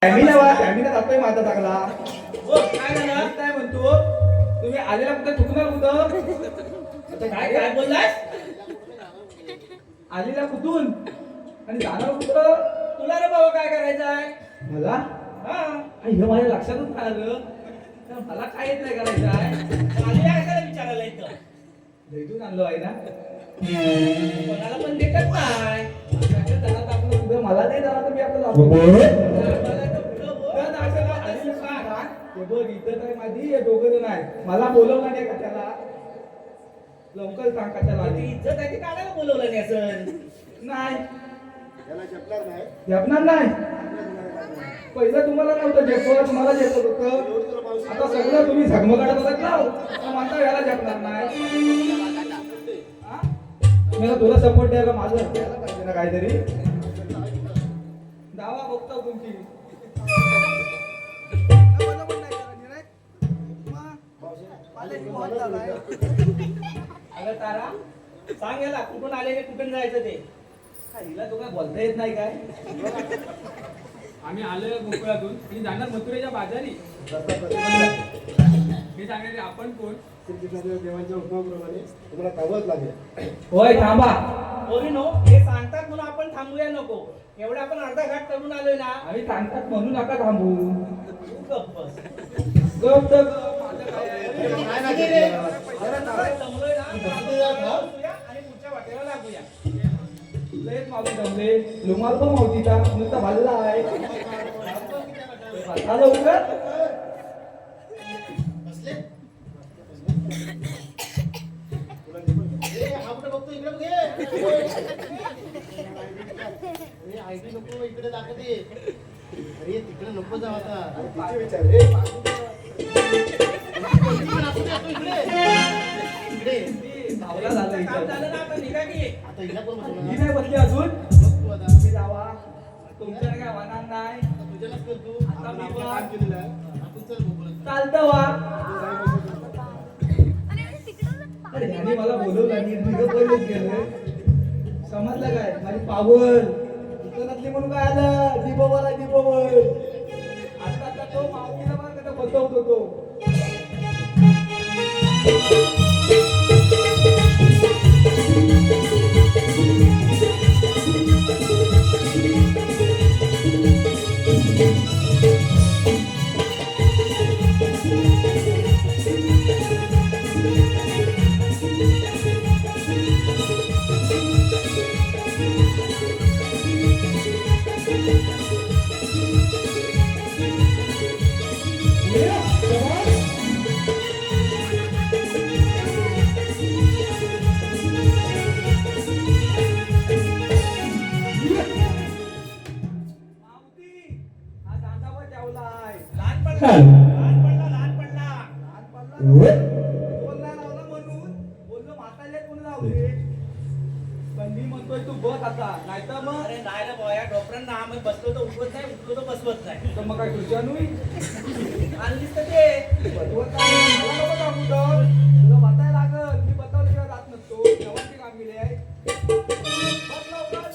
Family जातोय माझा चांगला. हो काय झालं काय म्हणतो तुम्ही आलेला कुठे चुकणार कुठं काय काय बोललास आलेला कुठून आणि जाणार कुठं तुला रे बाबा काय करायचं आहे मला हा हे माझ्या लक्षातच नाही आलं मला काय येत नाही करायचं आहे आलेला कशाला विचारायला येतं भेटून आणलो आहे ना कोणाला पण देतात नाही मला नाही झाला तर मी बघ इथं काय माझी दोघं जण आहे मला बोलवलं नाही का त्याला लवकर सांग का त्याला इज्जत आहे ती काढायला बोलवलं नाही असं नाही झेपणार नाही पहिलं तुम्हाला नव्हतं झेपत तुम्हाला झेपत होतं आता सगळं तुम्ही झगमगाट बघत लाव म्हणता याला झेपणार नाही मला तुला सपोर्ट द्यायला माझं द्यायला पाहिजे ना काहीतरी दावा बघतो तुमची अगं तारा सांग याला कुठून आले कुठून जायचं ते हिला तो काय बोलता येत नाही काय आम्ही आलोय गोकुळातून मी जाणार मथुरेच्या बाजारी मी सांगणार आपण कोण देवांच्या हुकुमाप्रमाणे तुम्हाला थांबवच लागेल. होय थांबा नो हे सांगतात म्हणून आपण थांबूया नको एवढं आपण अर्धा घाट करून आलोय ना आम्ही सांगतात म्हणून नका थांबू गप बस गप तर माझं काय जमलोय ना आणि पुढच्या वाटेला लागूया लयच मावती जमले लुमाल पण मावतीचा नुसता भाजला आहे आलं उघड इकडे दाखवते अरे तिकडे नको जाऊ आता विचार आता हिला पण नाही बसली अजून तुम्ही जावा तुमच्या काय वाहणार नाही तुझ्यालाच करतो आता मी काम केलेलं आहे आपण चल बघू चालतं वा अरे ह्याने मला बोलवलं आणि तुझं पहिलेच गेलं समजलं काय माझी पावर दुकानातली म्हणून काय आलं दिबोवर आहे दिबोवर आता तो मावतीला मला कसं बसवतो तो तू बस आता नाही तर मग अरे नाही रे बॉया डॉक्टरांना आम्ही बसलो तर उठवत नाही उठलो तर बसवत नाही तर मग काय खुशानू आणलीस तर ते बसवत नाही मला नको सांगू तर तुला बतायला लागल मी बतावल्याशिवाय जात नसतो जेवणची कामगिरी आहे बस लवकर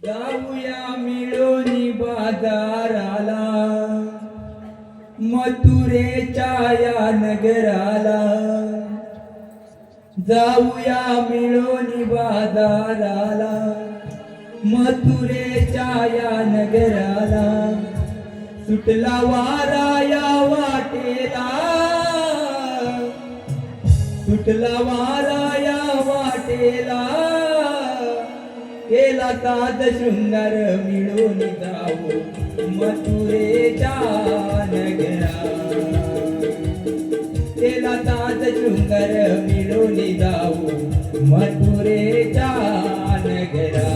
जाऊया मिळून बाजाराला मथुरेच्या या नगराला जाऊया मिळून बाजाराला मथुरेच्या या नगराला सुटला वारा या वाटेला, सुटला वारा या वाटेला, केला साज शृंगार मिळून जाऊ मथुरेच्या नगरा, केला साज शृंगार मिळून जाऊ मथुरेच्या नगरा.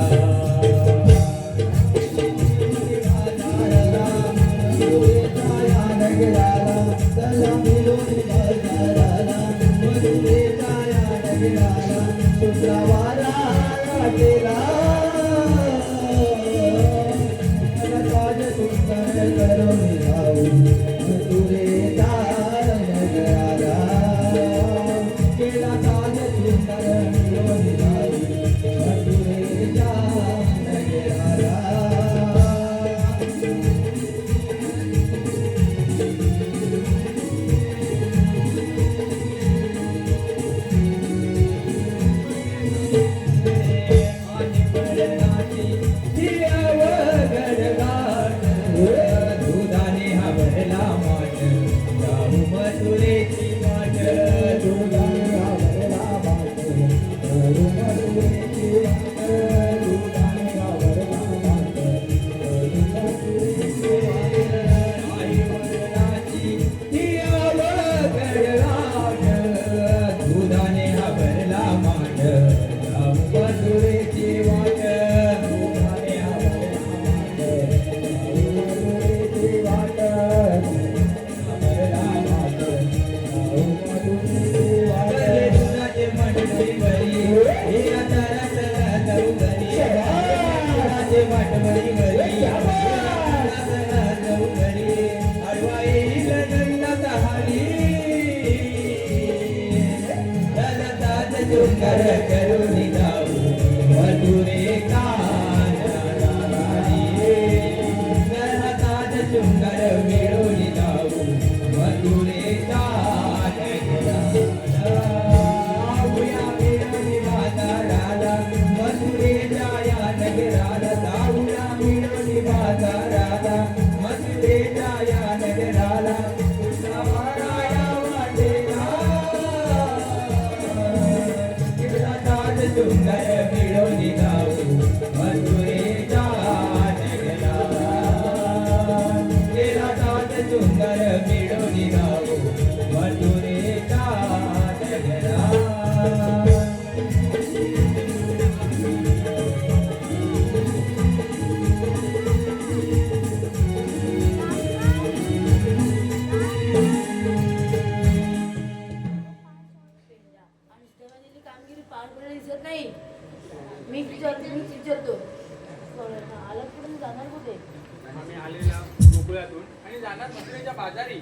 आम्ही आलेला गोकुळातून आणि जाणार मथुरेच्या बाजारी.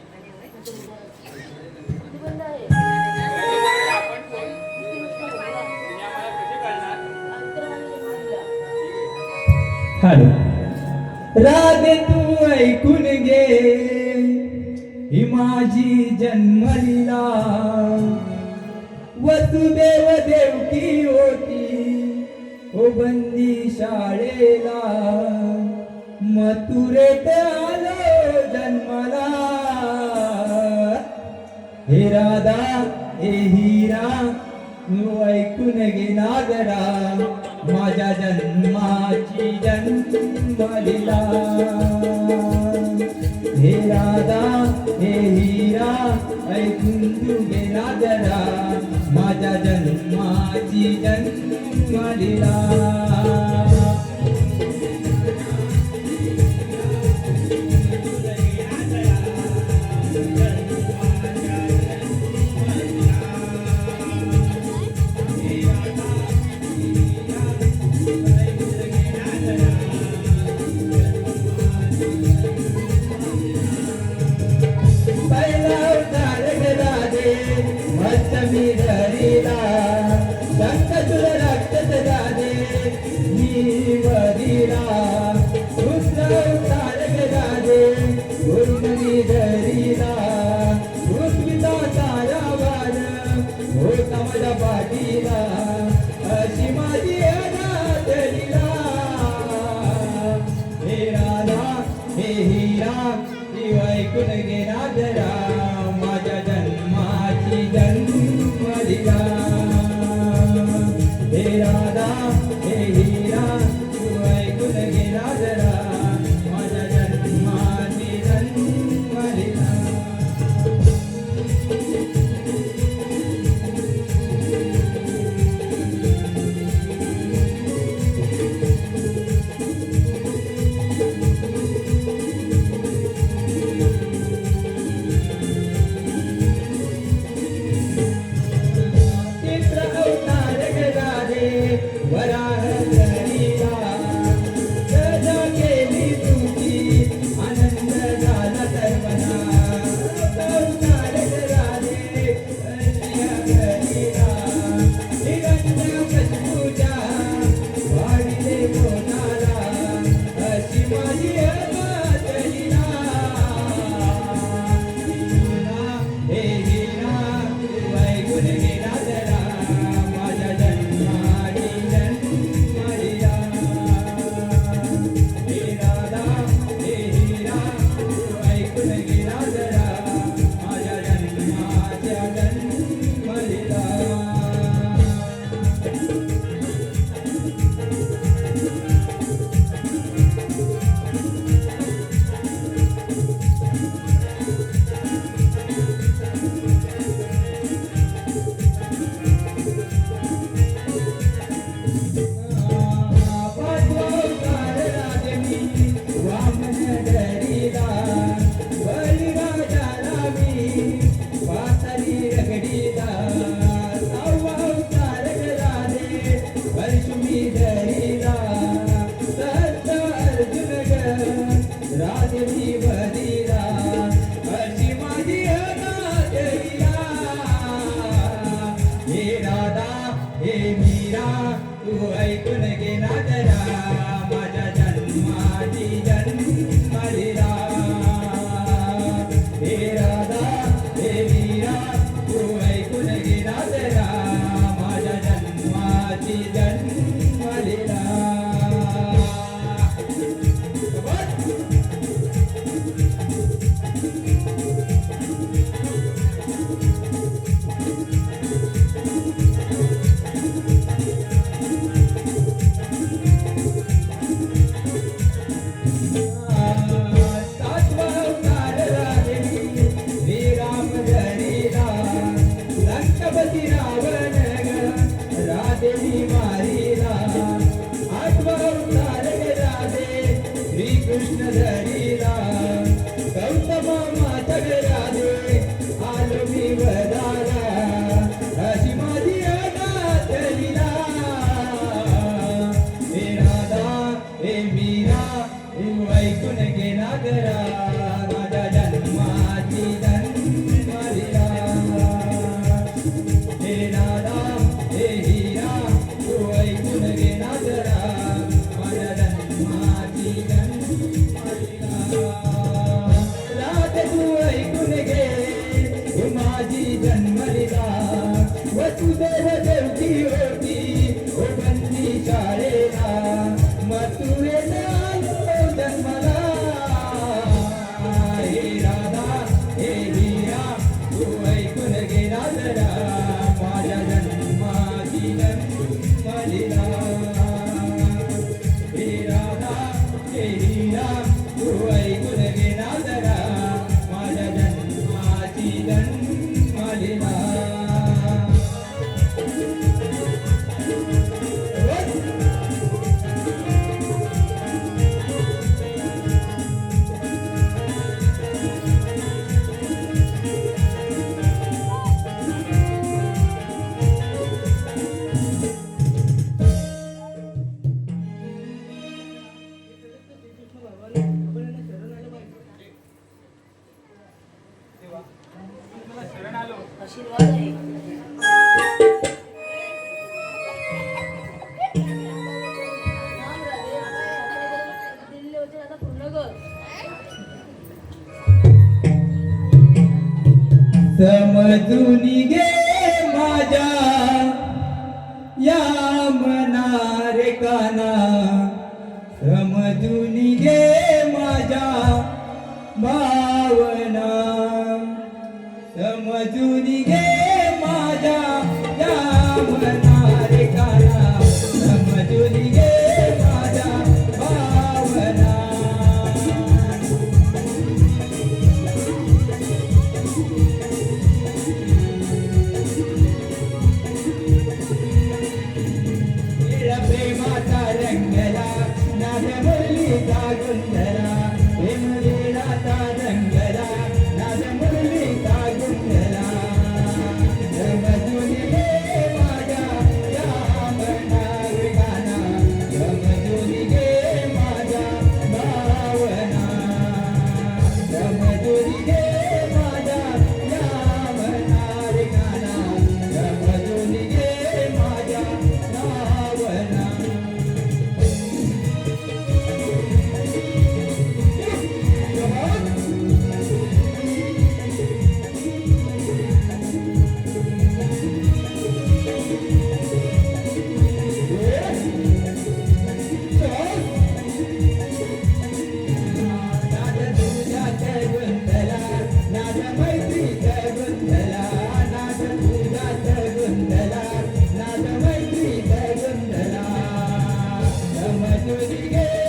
आपण कोण तुम्ही आम्हाला कसे कळणार? हॅलो राधे तू ऐकून घे ही माझी जन्मलीला, वसुदेव देवकी होती ओ बंदी शाळेला, मथुरेत आलो जन्माला. हे राधा हे हिरा तू ऐकून घे नागरा, माझ्या जन्माची जन्मलीला. हे राधा हे हिरा ऐकून तू घे नागरा, माझ्या जन्माची जन्मलीला. मी धरीला रक्त रक्त राधे मी वदिला, तारक राधे गुरुमनी धरीला, रुस्मिता तारा वार होता माझ्या पाठीला, अशी माझी अनाथ लीला. हे राधा हे हिरा ती ऐकून घे ना जरा माझ्या जन्माची जन्मलीला हे राधा हे हिरा तू ऐकून घे ना जरा माझ्या जन्माची जन्मलीला चित्र अवतार राधे वराह करीला सजा केली तुझी आनंद झाला सर्वना अवतार राधे वराह करीला निरंजन कशपूजा वाढले कोणाला अशी माझी अवतरीला हे हीरा तू ऐकून घे ना जरा माझ्या जन्माची जन्मलीला हे राधा हे हीरा तू ऐकून घे ना जरा माझ्या जन्माच्या जन्मलीला पाठवकार राजनी वामन डरीला बलिराजाला मी पातळी रगडीला अवतार राधे परशुमी धरीला सत्त अर्जुन राधे मी भरीला अशी माझी अनाथरीला हे राधा हे मीरा तू ऐकून घे ना जरा माझ्या जन्माची जन्मलीला हे राधा हे मीरा तू ऐकून घे ना जरा माझ्या जन्माची जन्मलीला सातवावतार राहिली श्रीराम धरीला लंकापती रावण राधेनी मारीला आठवावतार राधे श्रीकृष्ण धरीला गौतम माता राधे आलो मी वदाला अशी माझी अनाथलीला हे राधा हे मीरा तू ऐकून घे ना जरा माझ्या जन्माची जन्मलीला हे राधा हे हिरा तू ऐकून घे ना जरा माझ्या जन्माची जन्मलीला राधे तू ऐकून घे ही माझी जन्मलीला वसुदेव देवकी होती ओ बंदी शाळेला मथुरेला आलो जन्माला हे राधा हे हीरा तू ऐकून घे ना जरा माझ्या जन्माची जन्मलीला हे राधा हे हीरा तू ऐकून घे ना जरा माझ्या जन्माची जन्मलीला शरण आलो. आशीर्वाद आहे. राम राधे, आता दिलेले वचन आता पूर्ण कर. समजून घे माझ्या या मना रे काना समजून घे माझ्या भावना समजून घे माझ्या या मना रे काना समजून घे माझ्या भावना प्रेमाचा रंगला नाद मुरलीचा गुंधला प्रेम लीळाचा रंगला नाद मुरलीचा गुंधला समजून घे माझ्या या मना गाना समजून घे माझ्या भावना समजून घे माझ्या या मना गाना समजून घे माझ्या भावना नाद तुझ्यात गुंतला नाद मैत्रीत गुंतला नाद तुझ्यात गुंतला नाद मैत्रीत गुंतला समजून घे